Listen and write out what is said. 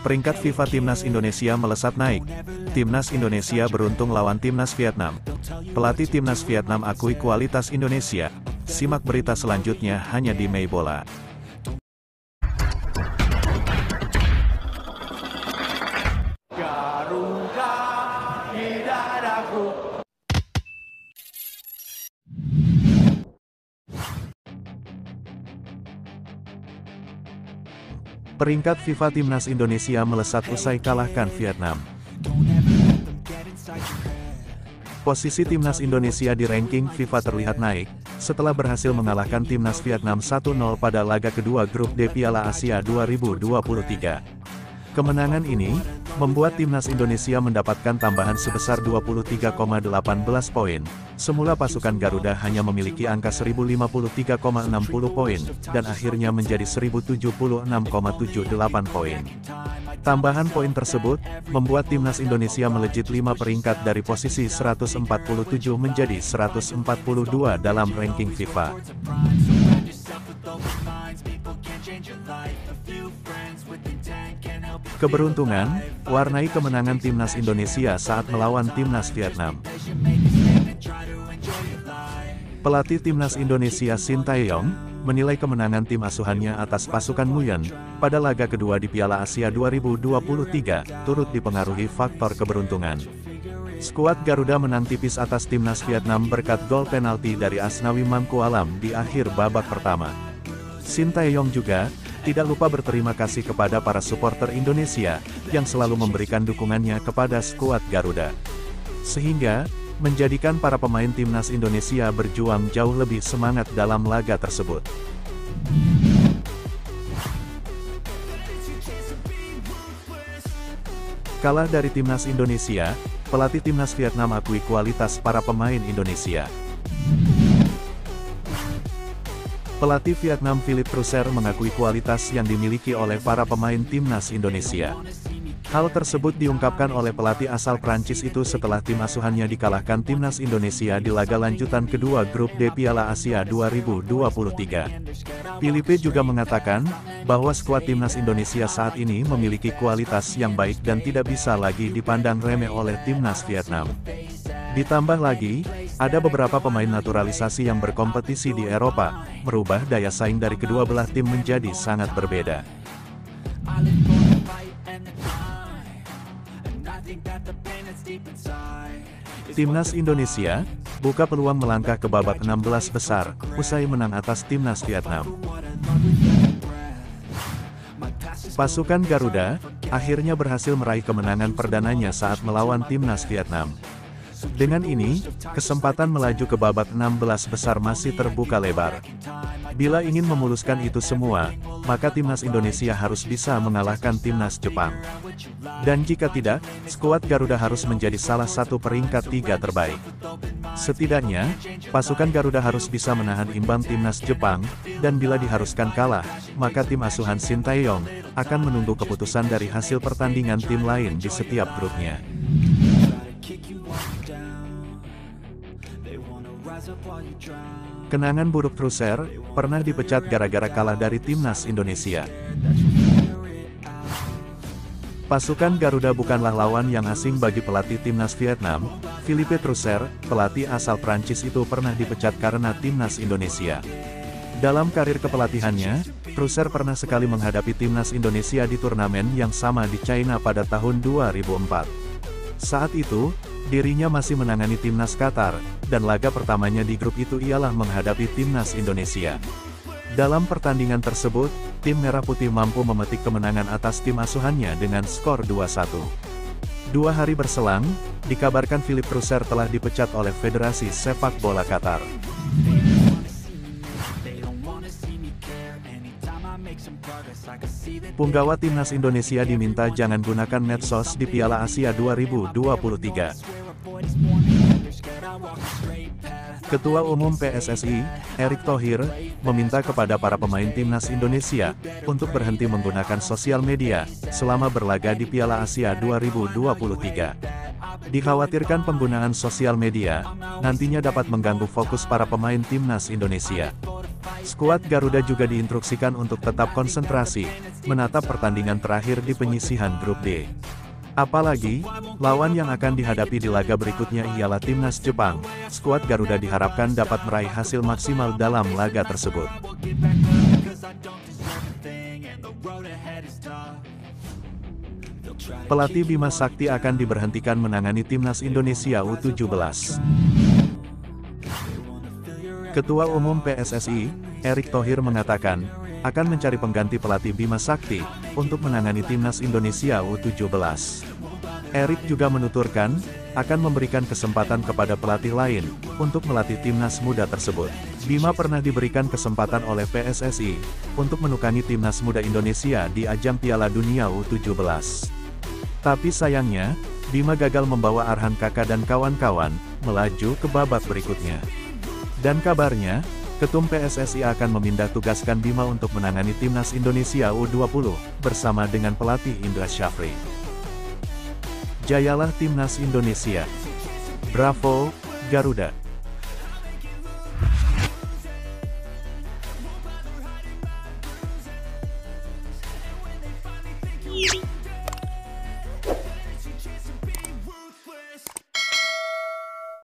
Peringkat FIFA Timnas Indonesia melesat naik. Timnas Indonesia beruntung lawan Timnas Vietnam. Pelatih Timnas Vietnam akui kualitas Indonesia. Simak berita selanjutnya hanya di Meibola. Garuda di dadaku. Peringkat FIFA Timnas Indonesia melesat usai kalahkan Vietnam. Posisi Timnas Indonesia di ranking FIFA terlihat naik, setelah berhasil mengalahkan Timnas Vietnam 1-0 pada laga kedua grup D Piala Asia 2023. Kemenangan ini membuat Timnas Indonesia mendapatkan tambahan sebesar 23,18 poin. Semula pasukan Garuda hanya memiliki angka 1053,60 poin, dan akhirnya menjadi 1076,78 poin. Tambahan poin tersebut membuat Timnas Indonesia melejit 5 peringkat dari posisi 147 menjadi 142 dalam ranking FIFA. Keberuntungan warnai kemenangan Timnas Indonesia saat melawan Timnas Vietnam. Pelatih Timnas Indonesia Shin Tae-yong menilai kemenangan tim asuhannya atas pasukan Nguyen pada laga kedua di Piala Asia 2023 turut dipengaruhi faktor keberuntungan. Skuad Garuda menang tipis atas Timnas Vietnam berkat gol penalti dari Asnawi Mangkualam di akhir babak pertama. Shin Tae-yong juga tidak lupa berterima kasih kepada para supporter Indonesia yang selalu memberikan dukungannya kepada skuad Garuda, sehingga menjadikan para pemain Timnas Indonesia berjuang jauh lebih semangat dalam laga tersebut. Kalah dari Timnas Indonesia, pelatih Timnas Vietnam akui kualitas para pemain Indonesia. Pelatih Vietnam Philippe Troussert mengakui kualitas yang dimiliki oleh para pemain Timnas Indonesia. Hal tersebut diungkapkan oleh pelatih asal Prancis itu setelah tim asuhannya dikalahkan Timnas Indonesia di laga lanjutan kedua grup D Piala Asia 2023. Philippe juga mengatakan bahwa skuad Timnas Indonesia saat ini memiliki kualitas yang baik dan tidak bisa lagi dipandang remeh oleh Timnas Vietnam. Ditambah lagi, ada beberapa pemain naturalisasi yang berkompetisi di Eropa, merubah daya saing dari kedua belah tim menjadi sangat berbeda. Timnas Indonesia buka peluang melangkah ke babak 16 besar, usai menang atas Timnas Vietnam. Pasukan Garuda akhirnya berhasil meraih kemenangan perdananya saat melawan Timnas Vietnam. Dengan ini, kesempatan melaju ke babak 16 besar masih terbuka lebar. Bila ingin memuluskan itu semua, maka Timnas Indonesia harus bisa mengalahkan Timnas Jepang. Dan jika tidak, skuad Garuda harus menjadi salah satu peringkat 3 terbaik. Setidaknya, pasukan Garuda harus bisa menahan imbang Timnas Jepang, dan bila diharuskan kalah, maka tim asuhan Shin Tae-yong akan menunggu keputusan dari hasil pertandingan tim lain di setiap grupnya. Kenangan buruk Troussert pernah dipecat gara-gara kalah dari Timnas Indonesia. Pasukan Garuda bukanlah lawan yang asing bagi pelatih Timnas Vietnam. Philippe Troussert, pelatih asal Prancis itu pernah dipecat karena Timnas Indonesia. Dalam karir kepelatihannya, Troussert pernah sekali menghadapi Timnas Indonesia di turnamen yang sama di China pada tahun 2004. Saat itu, dirinya masih menangani Timnas Qatar, dan laga pertamanya di grup itu ialah menghadapi Timnas Indonesia. Dalam pertandingan tersebut, tim Merah Putih mampu memetik kemenangan atas tim asuhannya dengan skor 2-1. 2 hari berselang, dikabarkan Philippe Troussert telah dipecat oleh Federasi Sepak Bola Qatar. Punggawa Timnas Indonesia diminta jangan gunakan medsos di Piala Asia 2023. Ketua Umum PSSI, Erick Thohir, meminta kepada para pemain Timnas Indonesia untuk berhenti menggunakan sosial media selama berlaga di Piala Asia 2023. Dikhawatirkan penggunaan sosial media nantinya dapat mengganggu fokus para pemain Timnas Indonesia. Skuad Garuda juga diinstruksikan untuk tetap konsentrasi, menatap pertandingan terakhir di penyisihan grup D. Apalagi, lawan yang akan dihadapi di laga berikutnya ialah timnas Jepang. Skuad Garuda diharapkan dapat meraih hasil maksimal dalam laga tersebut. Pelatih Bima Sakti akan diberhentikan menangani timnas Indonesia U17. Ketua Umum PSSI, Erick Thohir mengatakan, akan mencari pengganti pelatih Bima Sakti, untuk menangani timnas Indonesia U17. Erick juga menuturkan, akan memberikan kesempatan kepada pelatih lain, untuk melatih timnas muda tersebut. Bima pernah diberikan kesempatan oleh PSSI, untuk menukangi timnas muda Indonesia di ajang Piala Dunia U17. Tapi sayangnya, Bima gagal membawa Arhan Kakak dan kawan-kawan, melaju ke babak berikutnya. Dan kabarnya, Ketum PSSI akan memindah tugaskan Bima untuk menangani timnas Indonesia U20, bersama dengan pelatih Indra Syafri. Jayalah timnas Indonesia. Bravo, Garuda.